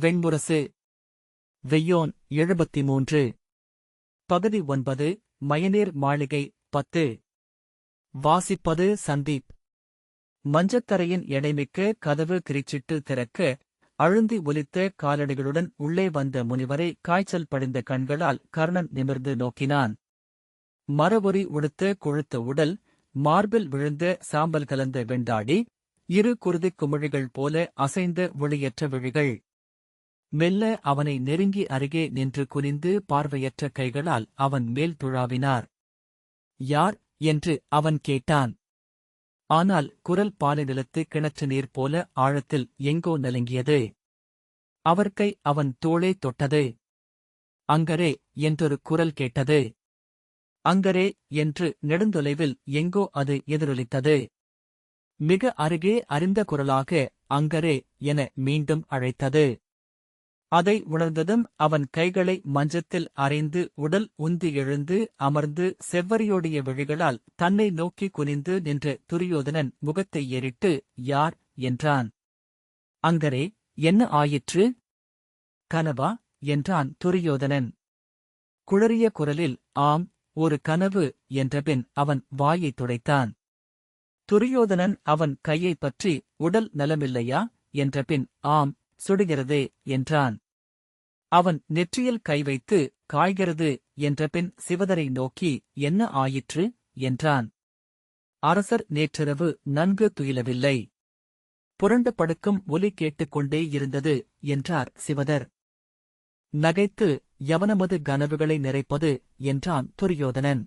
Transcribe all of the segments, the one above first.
வெண்முரசு. வெய்யோன் 73. பகுதி 9. மயனீர் மாளிகை 10. வாசிப்பது சந்தீப். மஞ்சத்தரையின் எடைமிக்க கதவு கிரிச்சிட்டு திறக்க, அழுந்தி ஒலித்த காலடிகளுடன் உள்ளே வந்த முனிவரை காய்ச்சல் படிந்த கண்களால் கர்ணன் நிமிர்ந்து நோக்கினான். மரவொரி உடுத்த கொழுத்த உடல், மார்பில் விழுந்த சாம்பல் கலந்த வெண்டாடி, இரு குருதிக் குமிழிகள் போல அசைந்த ஒளியற்ற விழிகள். மெல்ல அவனை நெருங்கி அருகே நின்று குனிந்து பார்வையற்ற கைகளால் அவன் மேல் துழாவினார். யார் என்று அவன் கேட்டான். ஆனால் குரல் பாலை நிலத்து கிணற்று நீர் போல ஆழத்தில் எங்கோ நலுங்கியது. அவர் கை அவன் தோளே தொட்டது. அங்கரே என்றொரு குரல் கேட்டது. அங்கரே என்று நெடுந்தொலைவில் எங்கோ அது எதிரொலித்தது. மிக அருகே அறிந்த குரலாக அங்கரே என மீண்டும் அழைத்தது. அதை உணர்ந்ததும் அவன் கைகளை மஞ்சத்தில் அறைந்து உடல் உந்தி எழுந்து அமர்ந்து செவ்வரியோடிய விழிகளால் தன்னை நோக்கி குனிந்து நின்ற துரியோதனன் முகத்தை ஏறிட்டு யார் என்றான். அங்கரே, என்ன ஆயிற்று? கனவா என்றான் துரியோதனன். குளறிய குரலில் ஆம், ஒரு கனவு என்றபின் அவன் வாயைத் துடைத்தான். துரியோதனன் அவன் கையைப் பற்றி உடல் நலமில்லையா என்றபின் ஆம், சுடுகிறதே என்றான். அவன் நெற்றியில் கை வைத்து காய்கிறது என்றபின் சிவதரை நோக்கி என்ன ஆயிற்று என்றான். அரசர் நேற்றிரவு நன்கு துயிலவில்லை. புரண்டு படுக்கும் ஒலி கேட்டுக்கொண்டே இருந்தது என்றார் சிவதர். நகைத்து யவனமது கனவுகளை நிறைப்பது என்றான் துரியோதனன்.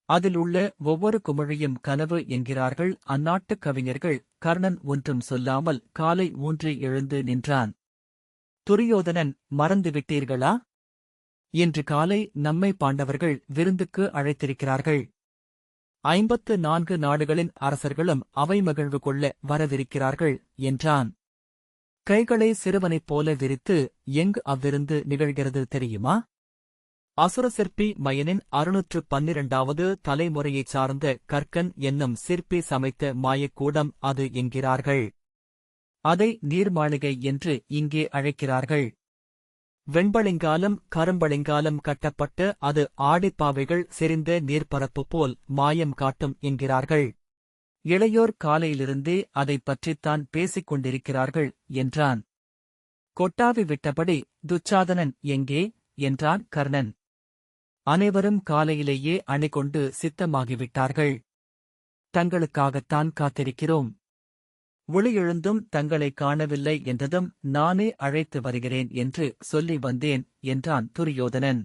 அதில் உள்ள ஒவ்வொரு குமிழியும் கனவு என்கிறார்கள் அந்நாட்டுக் கவிஞர்கள். கர்ணன் ஒன்றும் சொல்லாமல் காலை ஊன்றி எழுந்து நின்றான். துரியோதனன், மறந்துவிட்டீர்களா? இன்று காலை நம்மை பாண்டவர்கள் விருந்துக்கு அழைத்திருக்கிறார்கள். 54 நாடுகளின் அரசர்களும் அவை மகிழ்வு கொள்ள வரவிருக்கிறார்கள் என்றான். கைகளை சிறுவனைப் போல விரித்து எங்கு அவ்விருந்து நிகழ்கிறது தெரியுமா? அசுர சிற்பி மயனின் 612வது தலைமுறையைச் சார்ந்த கற்கன் என்னும் சிற்பி சமைத்த மாயக்கூடம் அது என்கிறார்கள். அதை நீர்மாளிகை என்று இங்கே அழைக்கிறார்கள். வெண்பளிங்காலம் கரும்பளிங்காலம் கட்டப்பட்டு அது ஆடிப்பாவைகள் செறிந்த நீர்ப்பரப்பு போல் மாயம் காட்டும் என்கிறார்கள். இளையோர் காலையிலிருந்தே அதைப் பற்றித்தான் பேசிக் கொண்டிருக்கிறார்கள் என்றான். கொட்டாவி விட்டபடி துச்சாதனன் எங்கே என்றான் கர்ணன். அனைவரும் காலையிலேயே அணிகொண்டு சித்தமாகிவிட்டார்கள். தங்களுக்காகத்தான் காத்திருக்கிறோம். ஒளி எழுந்தும் தங்களை காணவில்லை என்றதும் நானே அழைத்து வருகிறேன் என்று சொல்லி வந்தேன் என்றான் துரியோதனன்.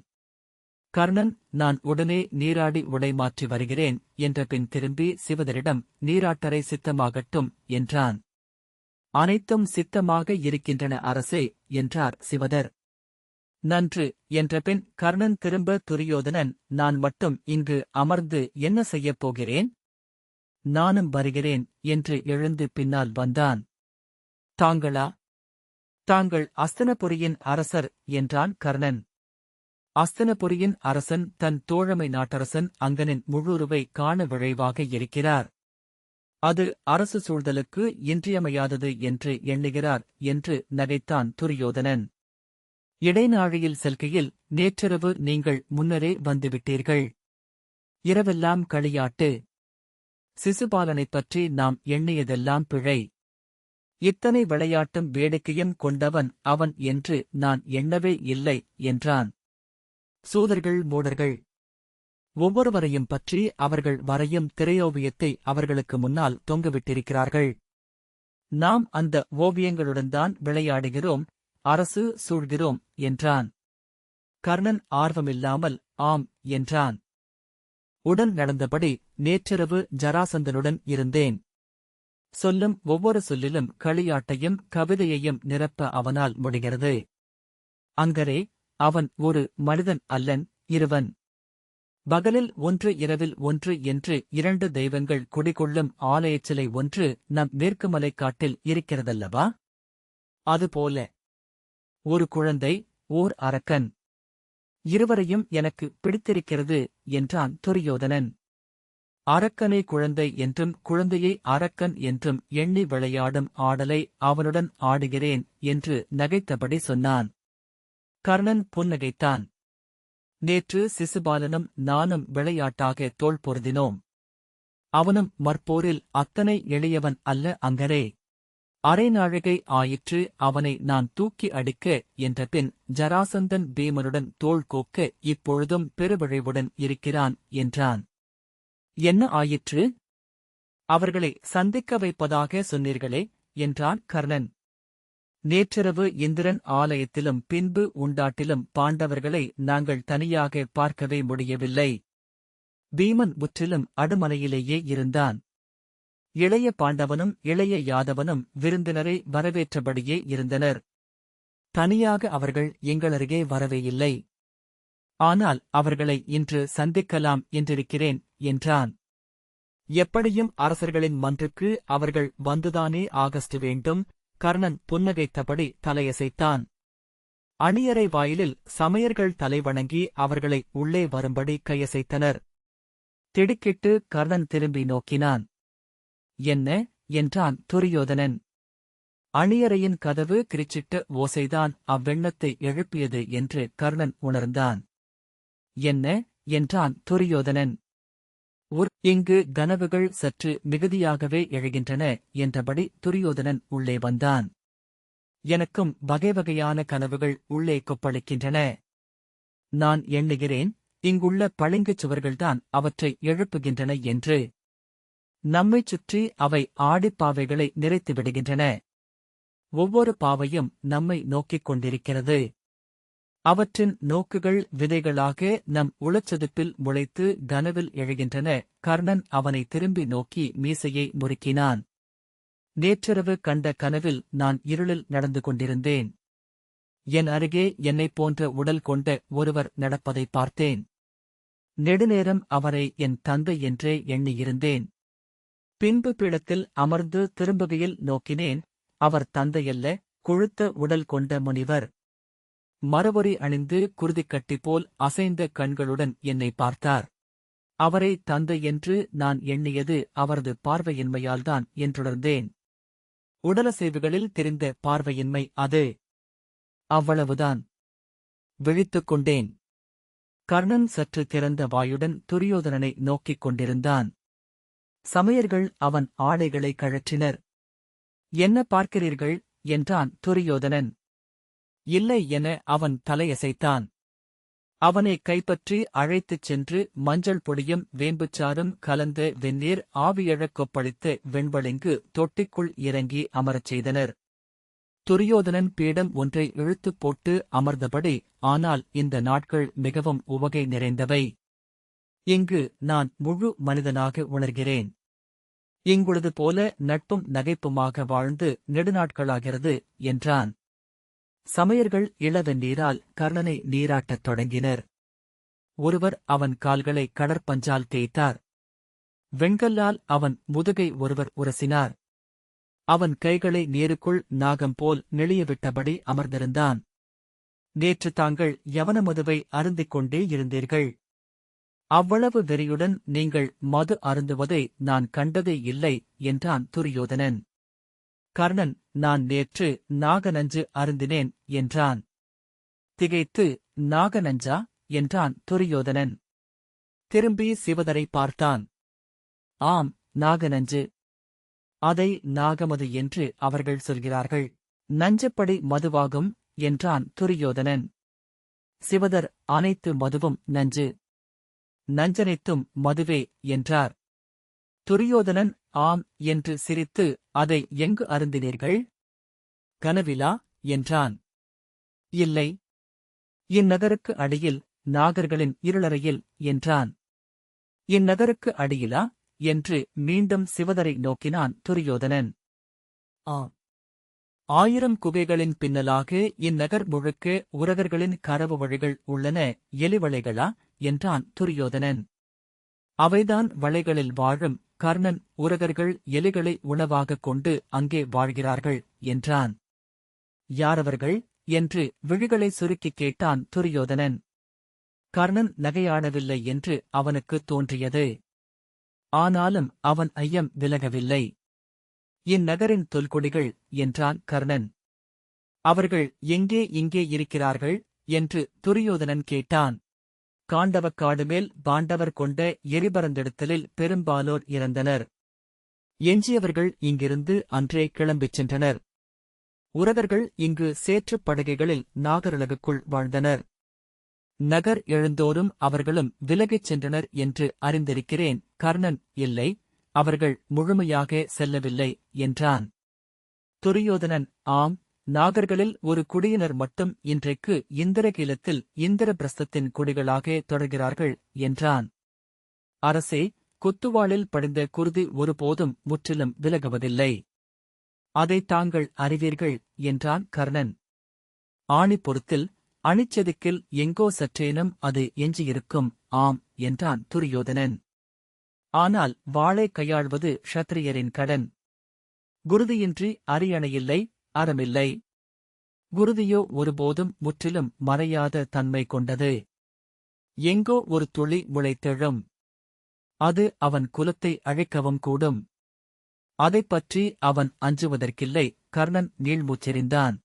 கர்ணன், நான் உடனே நீராடி உடை மாற்றி வருகிறேன் என்றபின் திரும்பி சிவதரிடம் நீராட்டரை சித்தமாகட்டும் என்றான். அனைத்தும் சித்தமாக இருக்கின்றன அரசே என்றார் சிவதர். நன்று என்றபின் கர்ணன் திரும்ப துரியோதனன், நான் மட்டும் இங்கு அமர்ந்து என்ன செய்யப் போகிறேன்? நானும் வருகிறேன் என்று எழுந்து பின்னால் வந்தான். தாங்களா? தாங்கள் அஸ்தனபுரியின் அரசர் என்றான் கர்ணன். அஸ்தனபுரியின் அரசன் தன் தோழமை நாட்டரசன் அங்கனின் முழுருவை காண விழைவாக இருக்கிறார். அது அரசு சூழ்தலுக்கு இன்றியமையாதது என்று எண்ணுகிறார் என்று நகைத்தான் துரியோதனன். இடைநாழியில் செல்கையில் நேற்றிரவு நீங்கள் முன்னரே வந்துவிட்டீர்கள். இரவெல்லாம் களியாட்டு. சிசுபாலனைப் பற்றி நாம் எண்ணியதெல்லாம் பிழை. இத்தனை விளையாட்டும் வேடிக்கையும் கொண்டவன் அவன் என்று நான் எண்ணவே இல்லை என்றான். சூதர்கள் மூடர்கள். ஒவ்வொருவரையும் பற்றி அவர்கள் வரையும் திரையோவியத்தை அவர்களுக்கு முன்னால் தொங்கவிட்டிருக்கிறார்கள். நாம் அந்த ஓவியங்களுடன்தான் விளையாடுகிறோம், அரசு சூழ்கிறோம் என்றான். கர்ணன் ஆர்வமில்லாமல் ஆம் என்றான். உடன் நடந்தபடி நேற்றிரவு ஜராசந்தனுடன் இருந்தேன். சொல்லும் ஒவ்வொரு சொல்லிலும் களியாட்டையும் கவிதையையும் நிரப்ப அவனால் முடிகிறது. அங்கரே, அவன் ஒரு மனிதன் அல்லன், இருவன். பகலில் ஒன்று இரவில் ஒன்று என்று 2 தெய்வங்கள் குடிகொள்ளும் ஆலயச்சிலை ஒன்று நம் மேற்குமலைக் காட்டில் இருக்கிறதல்லவா? அதுபோல ஒரு குழந்தை, ஓர் அரக்கன். இருவரையும் எனக்கு பிடித்திருக்கிறது என்றான் துரியோதனன். அரக்கனை குழந்தை என்றும் குழந்தையை அரக்கன் என்றும் எண்ணி விளையாடும் ஆடலை அவனுடன் ஆடுகிறேன் என்று நகைத்தபடி சொன்னான். கர்ணன் புன்னகைத்தான். நேற்று சிசுபாலனும் நானும் விளையாட்டாக தோள் பொருந்தினோம். அவனும் மற்போரில் அத்தனை எளியவன் அல்ல அங்கரே. அரை நாழிகை ஆயிற்று அவனை நான் தூக்கி அடிக்க என்றபின் ஜராசந்தன் பீமனுடன் தோள் கோக்க இப்பொழுதும் பெருவிழைவுடன் இருக்கிறான் என்றான். என்ன ஆயிற்று? அவர்களை சந்திக்க வைப்பதாக சொன்னீர்களே என்றான் கர்ணன். நேற்றிரவு இந்திரன் ஆலயத்திலும் பின்பு உண்டாட்டிலும் பாண்டவர்களை நாங்கள் தனியாக பார்க்கவே முடியவில்லை. பீமன் முற்றிலும் அடுமனையிலேயே இருந்தான். இளைய பாண்டவனும் இளைய யாதவனும் விருந்தினரை வரவேற்றபடியே இருந்தனர். தனியாக அவர்கள் எங்களருகே வரவே இல்லை. ஆனால் அவர்களை இன்று சந்திக்கலாம் என்றிருக்கிறேன் என்றான். எப்படியும் அரசர்களின் மன்றுக்கு அவர்கள் வந்துதானே ஆகஸ்ட் வேண்டும். கர்ணன் புன்னகைத்தபடி தலையசைத்தான். அணியறை வாயிலில் சமையர்கள் தலைவணங்கி அவர்களை உள்ளே வரும்படி கையசைத்தனர். திடுக்கிட்டு கர்ணன் திரும்பி நோக்கினான். என்ன என்றான் துரியோதனன். அணியறையின் கதவு கிரிச்சிட்ட ஓசைதான் அவ்வெண்ணத்தை எழுப்பியது என்று கர்ணன் உணர்ந்தான். என்ன என்றான் துரியோதனன். இங்கு கனவுகள் சற்று மிகுதியாகவே எழுகின்றன என்றபடி துரியோதனன் உள்ளே வந்தான். எனக்கும் வகை வகையான கனவுகள் உள்ளே கொப்பளிக்கின்றன. நான் எண்ணுகிறேன் இங்குள்ள பளிங்குச் சுவர்கள்தான் அவற்றை எழுப்புகின்றன என்று. நம்மைச் சுற்றி அவை ஆடிப்பாவைகளை நிறைத்துவிடுகின்றன. ஒவ்வொரு பாவையும் நம்மை நோக்கிக் கொண்டிருக்கிறது. அவற்றின் நோக்குகள் விதைகளாக நம் உளச்சதுப்பில் முளைத்து கனவில் எழுகின்றன. கர்ணன் அவனை திரும்பி நோக்கி மீசையை முறுக்கினான். நேற்றிரவு கண்ட கனவில் நான் இருளில் நடந்து கொண்டிருந்தேன். என் அருகே என்னைப் போன்ற உடல் கொண்ட ஒருவர் நடப்பதை பார்த்தேன். நெடுநேரம் அவரை என் தந்தை என்றே எண்ணியிருந்தேன். பின்பு பீடத்தில் அமர்ந்து திரும்புகையில் நோக்கினேன். அவர் தந்தையல்ல, கொழுத்த உடல் கொண்ட முனிவர். மரவொரி அணிந்து குருதிக்கட்டி போல் அசைந்த கண்களுடன் என்னை பார்த்தார். அவரை தந்தை என்று நான் எண்ணியது அவரது பார்வையின்மையால்தான் என்றுணர்ந்தேன். உடலசைவுகளில் தெரிந்த பார்வையின்மை அது. அவ்வளவுதான். விழித்துக் கொண்டேன். கர்ணன் சற்று திறந்த வாயுடன் துரியோதனனை நோக்கிக் கொண்டிருந்தான். சமையர்கள் அவன் ஆடைகளை கழற்றினர். என்ன பார்க்கிறீர்கள் என்றான் துரியோதனன். இல்லை என அவன் தலையசைத்தான். அவனை கைப்பற்றி அழைத்துச் சென்று மஞ்சள் பொடியும் வேம்புச்சாரும் கலந்த வெந்நீர் ஆவியழக் கொப்பளித்த வெண்பளிங்கு தொட்டிக்குள் இறங்கி அமரச் செய்தனர். துரியோதனன் பீடம் ஒன்றை இழுத்துப் போட்டு அமர்ந்தபடி, ஆனால் இந்த நாட்கள் மிகவும் உவகை நிறைந்தவை. இங்கு நான் முழு மனிதனாக உணர்கிறேன். இங்குள்ளது போல நட்பும் நகைப்புமாக வாழ்ந்து நெடுநாட்களாகிறது என்றான். சமையர்கள் இளவெந்நீரால் கர்ணனை நீராட்டத் தொடங்கினர். ஒருவர் அவன் கால்களை கடற்பஞ்சால் தேய்த்தார். வெண்கல்லால் அவன் முதுகை ஒருவர் உரசினார். அவன் கைகளை நீருக்குள் நாகம் போல் நெளியவிட்டபடி அமர்ந்திருந்தான். நேற்று தாங்கள் யவன மதுவை அருந்திக் கொண்டே இருந்தீர்கள். அவ்வளவு வெறியுடன் நீங்கள் மது அருந்துவதை நான் கண்டதே இல்லை என்றான் துரியோதனன். கர்ணன், நான் நேற்று நாகநஞ்சு அருந்தினேன் என்றான். திகைத்து, நாகநஞ்சா என்றான் துரியோதனன். திரும்பி சிவதரை பார்த்தான். ஆம், நாகநஞ்சு. அதை நாகமது என்று அவர்கள் சொல்கிறார்கள். நஞ்சப்படி மதுவாகும் என்றான் துரியோதனன். சிவதர், அனைத்து மதுவும் நஞ்சு. நஞ்சனைத்தும் மதுவே என்றார். துரியோதனன் ஆம் என்று சிரித்து, அதை எங்கு அருந்தினீர்கள்? கனவிலா என்றான். இல்லை, இந்நகருக்கு அடியில் நாகர்களின் இருளறையில் என்றான். இந்நகருக்கு அடியிலா என்று மீண்டும் சிவதரை நோக்கினான் துரியோதனன். ஆம். 1000 குகைகளின் பின்னலாக இந்நகர் முழுக்க உரகர்களின் கரவு வழிகள் உள்ளன. எலிவளைகளா என்றான் துரியோதனன். அவைதான் வளைகளில் வாழும். கர்ணன், உரகர்கள் எலிகளை உணவாகக் கொண்டு அங்கே வாழ்கிறார்கள் என்றான். யாரவர்கள் என்று விழிகளை சுருக்கிக் கேட்டான் துரியோதனன். கர்ணன் நகையாடவில்லை என்று அவனுக்குத் தோன்றியது. ஆனாலும் அவன் ஐயம் விலகவில்லை. இந்நகரின் தொல்குடிகள் என்றான் கர்ணன். அவர்கள் இங்கே இருக்கிறார்கள் என்று துரியோதனன் கேட்டான். காண்டவக்காடு மேல் பாண்டவர் கொண்ட எரிபரந்தெடுத்தலில் பெரும்பாலோர் இறந்தனர். எஞ்சியவர்கள் இங்கிருந்து அன்றே கிளம்பிச் சென்றனர். உரகர்கள் இங்கு சேற்றுப் படகைகளில் நாகருலகுக்குள் வாழ்ந்தனர். நகர் எழுந்தோறும் அவர்களும் விலகிச் சென்றனர் என்று அறிந்திருக்கிறேன். கர்ணன், இல்லை, அவர்கள் முழுமையாக செல்லவில்லை என்றான். துரியோதனன், ஆம், நாகர்களில் ஒரு குடியினர் மட்டும் இன்றைக்கு இந்திரகீலத்தில் இந்திரபிரஸ்தத்தின் குடிகளாக தொடர்கிறார்கள் என்றான். அரசே, குத்துவாளில் படிந்த குருதி ஒருபோதும் முற்றிலும் விலகுவதில்லை. அதை தாங்கள் அறிவீர்கள் என்றான் கர்ணன். ஆணிப்பொருத்தில் அணிச்செதுக்கில் எங்கோ சற்றேனும் அது எஞ்சியிருக்கும். ஆம் என்றான் துரியோதனன். ஆனால் வாளை கையாள்வது க்ஷத்திரியரின் கடன். குருதியின்றி அரியணையில்லை, அறமில்லை. குருதியோ ஒருபோதும் முற்றிலும் மறையாத தன்மை கொண்டது. எங்கோ ஒரு துளி முளைத்தெழும். அது அவன் குலத்தை அழிக்கவும் கூடும். அதைப்பற்றி அவன் அஞ்சுவதற்கில்லை. கர்ணன் நீள்மூச்செறிந்தான்.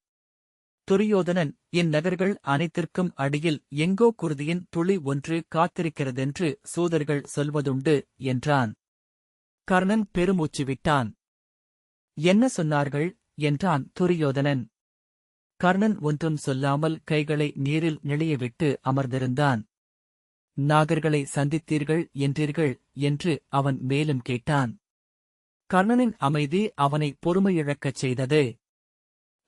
துரியோதனன், இந்நகர்கள் அனைத்திற்கும் அடியில் எங்கோ குருதியின் துளி ஒன்று காத்திருக்கிறதென்று சூதர்கள் சொல்வதுண்டு என்றான். கர்ணன் பெருமூச்சு விட்டான். என்ன சொன்னார்கள் என்றான் துரியோதனன். கர்ணன் ஒன்றும் சொல்லாமல் கைகளை நீரில் நெளியவிட்டு அமர்ந்திருந்தான். நாகர்களை சந்தித்தீர்கள் என்றீர்கள் என்று அவன் மேலும் கேட்டான். கர்ணனின் அமைதி அவனை பொறுமையிழக்கச் செய்தது.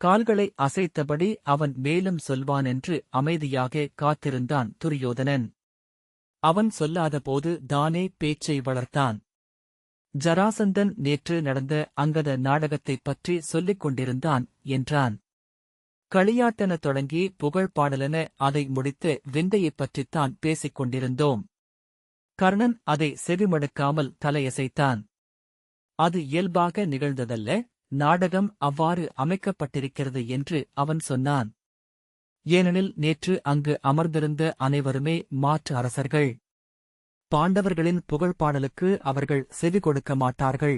கால்களை அசைத்தபடி அவன் மேலும் சொல்வானென்று அமைதியாக காத்திருந்தான் துரியோதனன். அவன் சொல்லாதபோது தானே பேச்சை வளர்த்தான். ஜராசந்தன் நேற்று நடந்த அங்கத நாடகத்தைப் பற்றி சொல்லிக் கொண்டிருந்தான் என்றான். களியாட்டென தொடங்கி புகழ்பாடலென அதை முடித்து விந்தையைப் பற்றித்தான் பேசிக் கொண்டிருந்தோம். கர்ணன் அதை செவிமடுக்காமல் தலையசைத்தான். அது இயல்பாக நிகழ்ந்ததல்ல, நாடகம் அவ்வாறு அமைக்கப்பட்டிருக்கிறது என்று அவன் சொன்னான். ஏனெனில் நேற்று அங்கு அமர்ந்திருந்த அனைவருமே மாற்று அரசர்கள். பாண்டவர்களின் புகழ்பாடலுக்கு அவர்கள் செவி கொடுக்க மாட்டார்கள்.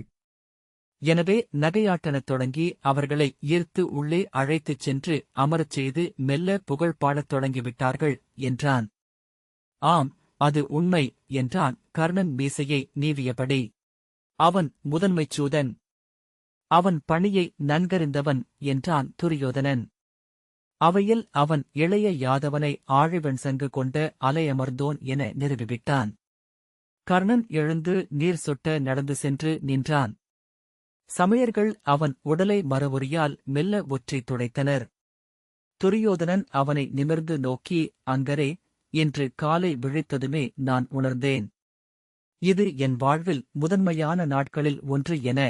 எனவே நகையாட்டெனத் தொடங்கி அவர்களை ஈர்த்து உள்ளே அழைத்துச் சென்று அமரச் செய்து மெல்ல புகழ்பாடத் தொடங்கிவிட்டார்கள் என்றான். ஆம், அது உண்மை என்றான் கர்ணன் மீசையை நீவியபடி. அவன் முதன்மைச் சூதன். அவன் பணியை நன்கறிந்தவன் என்றான் துரியோதனன். அவையில் அவன் இளைய யாதவனை ஆழிவன் சங்கு கொண்ட அலையமர்ந்தோன் என நிறுவிவிட்டான். கர்ணன் எழுந்து நீர் சொட்ட நடந்து சென்று நின்றான். சமயர்கள் அவன் உடலை மரவுரியால் மெல்ல ஒற்றி துடைத்தனர். துரியோதனன் அவனை நிமிர்ந்து நோக்கி, அங்கரே, இன்று காலை விழித்ததுமே நான் உணர்ந்தேன். இது என் வாழ்வில் முதன்மையான நாட்களில் ஒன்று என.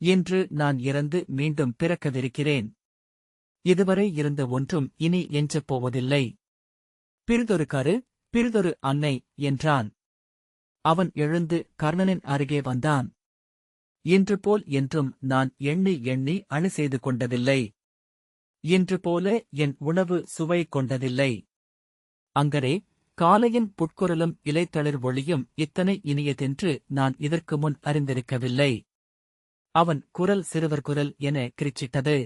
இன்று நான் இறந்து மீண்டும் பிறக்கவிருக்கிறேன். இதுவரை இருந்த ஒன்றும் இனி எஞ்சப் போவதில்லை. பிறிதொரு கரு, பிறிதொரு அன்னை என்றான். அவன் எழுந்து கர்ணனின் அருகே வந்தான். இன்று போல் என்றும் நான் எண்ணி எண்ணி அணி செய்து கொண்டதில்லை. இன்று போல என் உணவு சுவை கொண்டதில்லை. அங்கரே, காலையின் புட்குரலும் இலைத்தளிர் ஒளியும் இத்தனை இனியதென்று நான் இதற்கு முன் அறிந்திருக்கவில்லை. அவன் குரல் சிறுவர் குரல் என கிரிச்சிட்டது.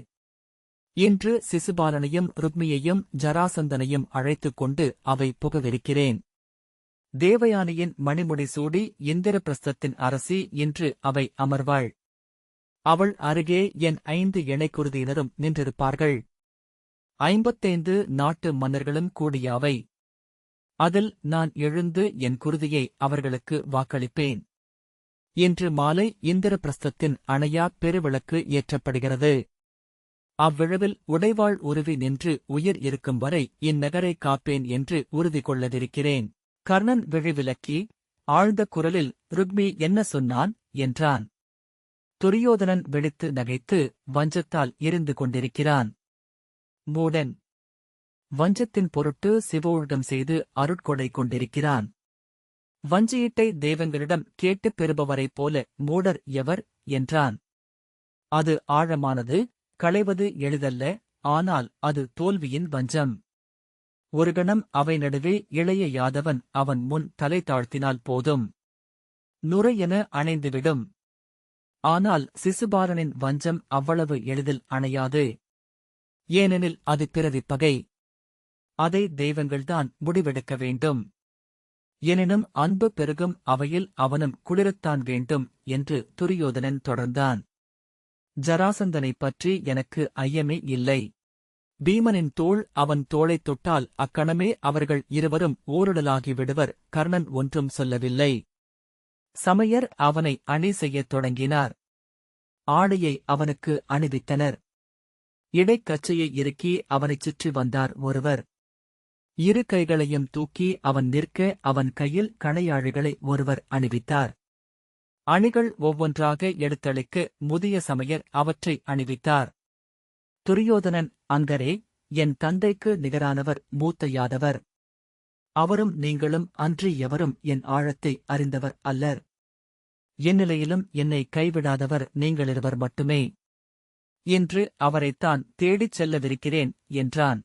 இன்று சிசுபாலனையும் ருக்மியையும் ஜராசந்தனையும் அழைத்துக் கொண்டு அவை புகவிருக்கிறேன். தேவயானியின் மணிமுடி சூடி இந்திரபிரஸ்தத்தின் அரசி இன்று அவை அமர்வாள். அவள் அருகே என் 5 இணைக்குருதியினரும் நின்றிருப்பார்கள். 55 நாட்டு மன்னர்களும் கூடியாவை. அதில் நான் எழுந்து என் குருதியை அவர்களுக்கு வாக்களிப்பேன். இன்று மாலை இந்திரபிரஸ்தத்தின் அணையா பெருவிளக்கு ஏற்றப்படுகிறது. அவ்விழவில் உடைவாள் உருவி நின்று உயிர் இருக்கும் வரை இந்நகரை காப்பேன் என்று உறுதி கொள்ளவிருக்கிறேன். கர்ணன் விழிவிலக்கி ஆழ்ந்த குரலில், ருக்மி என்ன சொன்னான் என்றான். துரியோதனன் வெடித்து நகைத்து வஞ்சத்தால் எரிந்து கொண்டிருக்கிறான். மூடன். வஞ்சத்தின் பொருட்டு சிவோழிடம் செய்து அருட்கொடை கொண்டிருக்கிறான். வஞ்சியீட்டை தெய்வங்களிடம் கேட்டுப் பெறுபவரைப் போல மூடர் எவர் என்றான். அது ஆழமானது, களைவது எளிதல்ல, ஆனால் அது தோல்வியின் வஞ்சம். ஒரு கணம் அவை நடுவே இளைய யாதவன் அவன் முன் தலை தாழ்த்தினால் போதும். நுரையென அணைந்துவிடும். ஆனால் சிசுபாலனின் வஞ்சம் அவ்வளவு எளிதில் அணையாது. ஏனெனில் அது பிறவிப் பகை. அதை தெய்வங்கள்தான் முடிவெடுக்க வேண்டும். எனினும் அன்பு பெருகும் அவையில் அவனும் குளிரத்தான் வேண்டும் என்று துரியோதனன் தொடர்ந்தான். ஜராசந்தனைப் பற்றி எனக்கு ஐயமே இல்லை. பீமனின் தோள் அவன் தோளைத் தொட்டால் அக்கணமே அவர்கள் இருவரும் ஓருடலாகி விடுவர். கர்ணன் ஒன்றும் சொல்லவில்லை. சமையர் அவனை அணி செய்யத் தொடங்கினார். ஆடையை அவனுக்கு அணிவித்தனர். இடைக்கச்சையை இறுக்கி அவனைச் சுற்றி வந்தார் ஒருவர். இரு கைகளையும் தூக்கி அவன் நிற்க அவன் கையில் கணையாழிகளை ஒருவர் அணிவித்தார். அணிகள் ஒவ்வொன்றாக எடுத்தளிக்க முதிய சமையர் அவற்றை அணிவித்தார். துரியோதனன், அங்கரே, என் தந்தைக்கு நிகரானவர் மூத்த யாதவர். அவரும் நீங்களும் அன்றி எவரும் என் ஆழத்தை அறிந்தவர் அல்லர். எந்நிலையிலும் என்னை கைவிடாதவர் நீங்களிருவர் மட்டுமே. இன்று அவரைத்தான் தேடிச் செல்லவிருக்கிறேன் என்றான்.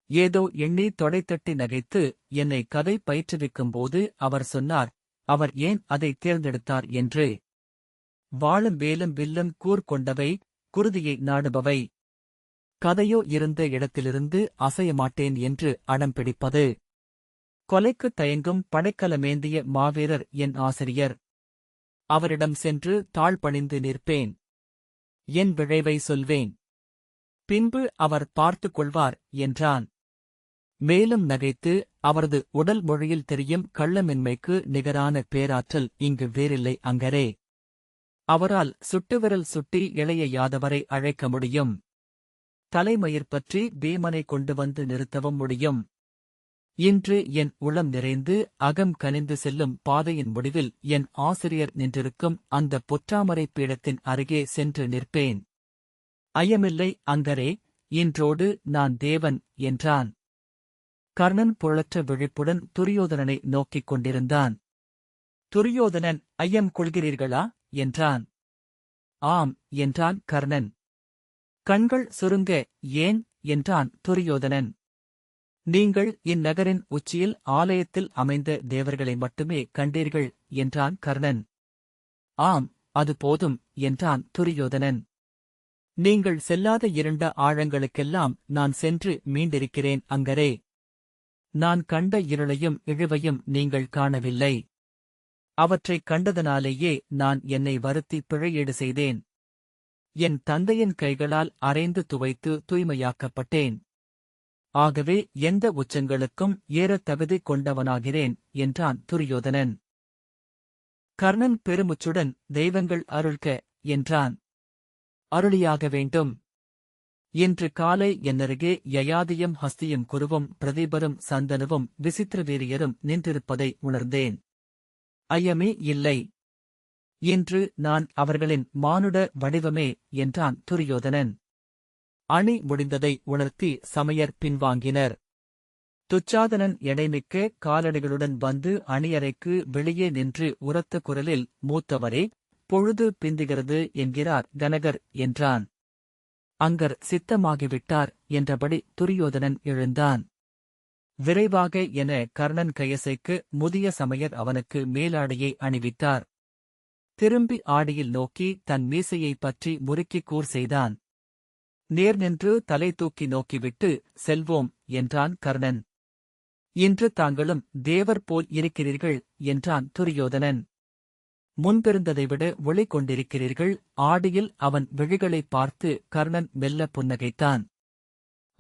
ஏதோ எண்ணி தொடைத்தட்டி நகைத்து என்னை கதை பயிற்றுவிக்கும்போது அவர் சொன்னார், அவர் ஏன் அதை தேர்ந்தெடுத்தார் என்று. வாளும் வேலும் வில்லும் கூர் கொண்டவை, குருதியை நாடுபவை. கதையோ இருந்த இடத்திலிருந்து அசையமாட்டேன் என்று அடம் பிடிப்பது. கொலைக்குத் தயங்கும் படைக்கலமேந்திய மாவீரர் என் ஆசிரியர். அவரிடம் சென்று தாழ்பணிந்து நிற்பேன். என் விழைவை சொல்வேன். பின்பு அவர் பார்த்துக் கொள்வார் என்றான். மேலும் நகைத்து, அவரது உடல் மொழியில் தெரியும் கள்ளமின்மைக்கு நிகரான பேராற்றல் இங்கு வேறில்லை அங்கரே. அவரால் சுட்டுவிரல் சுட்டி இளைய யாதவரை அழைக்க முடியும். தலைமயிர் பற்றி பீமனை கொண்டு வந்து நிறுத்தவும் முடியும். இன்று என் உளம் நிறைந்து அகம் கனிந்து செல்லும் பாதையின் முடிவில் என் ஆசிரியர் நின்றிருக்கும் அந்த பொற்றாமரை பீடத்தின் அருகே சென்று நிற்பேன். ஐயமில்லை அங்கரே, இன்றோடு நான் தேவன் என்றான். கர்ணன் புழற்ற விழிப்புடன் துரியோதனனை நோக்கிக் கொண்டிருந்தான். துரியோதனன், ஐயம் கொள்கிறீர்களா என்றான். ஆம் என்றான் கர்ணன். கண்கள் சுருங்க, ஏன் என்றான் துரியோதனன். நீங்கள் இந்நகரின் உச்சியில் ஆலயத்தில் அமைந்த தேவர்களை மட்டுமே கண்டீர்கள் என்றான் கர்ணன். ஆம், அது போதும் என்றான் துரியோதனன். நீங்கள் செல்லாத இருண்ட ஆழங்களுக்கெல்லாம் நான் சென்று மீண்டிருக்கிறேன் அங்கரே. நான் கண்ட இருளையும் இழிவையும் நீங்கள் காணவில்லை. அவற்றைக் கண்டதனாலேயே நான் என்னை வருத்தி பிழையீடு செய்தேன். என் தந்தையின் கைகளால் அரைந்து துவைத்து தூய்மையாக்கப்பட்டேன். ஆகவே எந்த உச்சங்களுக்கும் ஏறத் தகுதி கொண்டவனாகிறேன் என்றான் துரியோதனன். கர்ணன் பெருமுச்சுடன், தெய்வங்கள் அருள்க என்றான். அருளியாக வேண்டும். இன்று காலை என்னருகே யயாதியும் ஹஸ்தியும் குருவும் பிரதீபரும் சந்தனுவும் விசித்திரவீரியரும் நின்றிருப்பதை உணர்ந்தேன். ஐயமே இல்லை. இன்று நான் அவர்களின் மானுட வடிவமே என்றான் துரியோதனன். அணி முடிந்ததை உணர்த்தி சமையர் பின்வாங்கினர். துச்சாதனன் எடைமிக்க காலடிகளுடன் வந்து அணியறைக்கு வெளியே நின்று உரத்த குரலில், மூத்தவரே, பொழுது பிந்துகிறது என்கிறார் கனகர் என்றான். அங்கர் சித்தமாகிவிட்டார் என்றபடி துரியோதனன் எழுந்தான். விரைவாக என கர்ணன் கையசைக்கு முதிய சமையர் அவனுக்கு மேலாடையை அணிவித்தார். திரும்பி ஆடியில் நோக்கி தன் மீசையைப் பற்றி முறுக்கிக் கூர் செய்தான். நேர் நின்று தலை தூக்கி நோக்கிவிட்டு, செல்வோம் என்றான் கர்ணன். இன்று தாங்களும் தேவர் போல் இருக்கிறீர்கள் என்றான் துரியோதனன். முன்பிருந்ததை விட ஒளி கொண்டிருக்கிறீர்கள். ஆடியில் அவன் விழிகளைப் பார்த்து கர்ணன் மெல்ல புன்னகைத்தான்.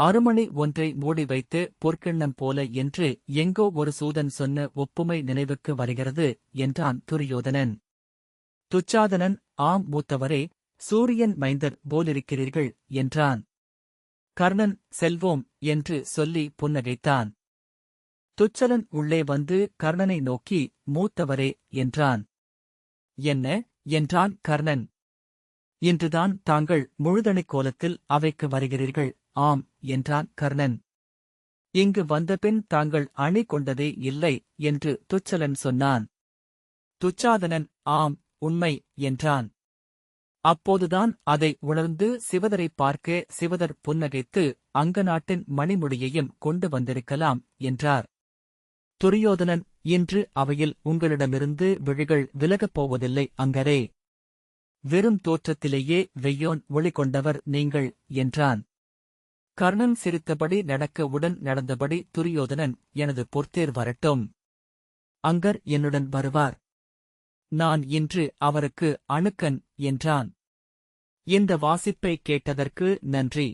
அருமணி ஒன்றை மூடி வைத்து பொற்கிண்ணம் போல என்று எங்கோ ஒரு சூதன் சொன்ன ஒப்புமை நினைவுக்கு வருகிறது என்றான் துரியோதனன். துச்சாதனன், ஆம் மூத்தவரே, சூரியன் மைந்தர் போலிருக்கிறீர்கள் என்றான். கர்ணன், செல்வோம் என்று சொல்லி புன்னகைத்தான். துச்சலன் உள்ளே வந்து கர்ணனை நோக்கி, மூத்தவரே என்றான். என்ன என்றான் கர்ணன். இன்றுதான் தாங்கள் முழுதணிக் கோலத்தில் அவைக்கு வருகிறீர்கள். ஆம் என்றான் கர்ணன். இங்கு வந்தபின் தாங்கள் அணி கொண்டதே இல்லை என்று துச்சலன் சொன்னான். துச்சாதனன், ஆம், உண்மை என்றான். அப்போதுதான் அதை உணர்ந்து சிவதரைப் பார்க்க சிவதர் புன்னகைத்து, அங்க நாட்டின் மணிமுடியையும் கொண்டு வந்திருக்கலாம் என்றார். துரியோதனன், இன்று அவையில் உங்களிடமிருந்து விழிகள் விலகப் போவதில்லை அங்கரே. வெறும் தோற்றத்திலேயே வெய்யோன் ஒளிகொண்டவர் நீங்கள் என்றான். கர்ணன் சிரித்தபடி நடக்க உடன் நடந்தபடி துரியோதனன், எனது பொற்தேர் வரட்டும். அங்கர் என்னுடன் வருவார். நான் இன்று அவருக்கு அணுக்கன் என்றான். இந்த வாசிப்பை கேட்டதற்கு நன்றி.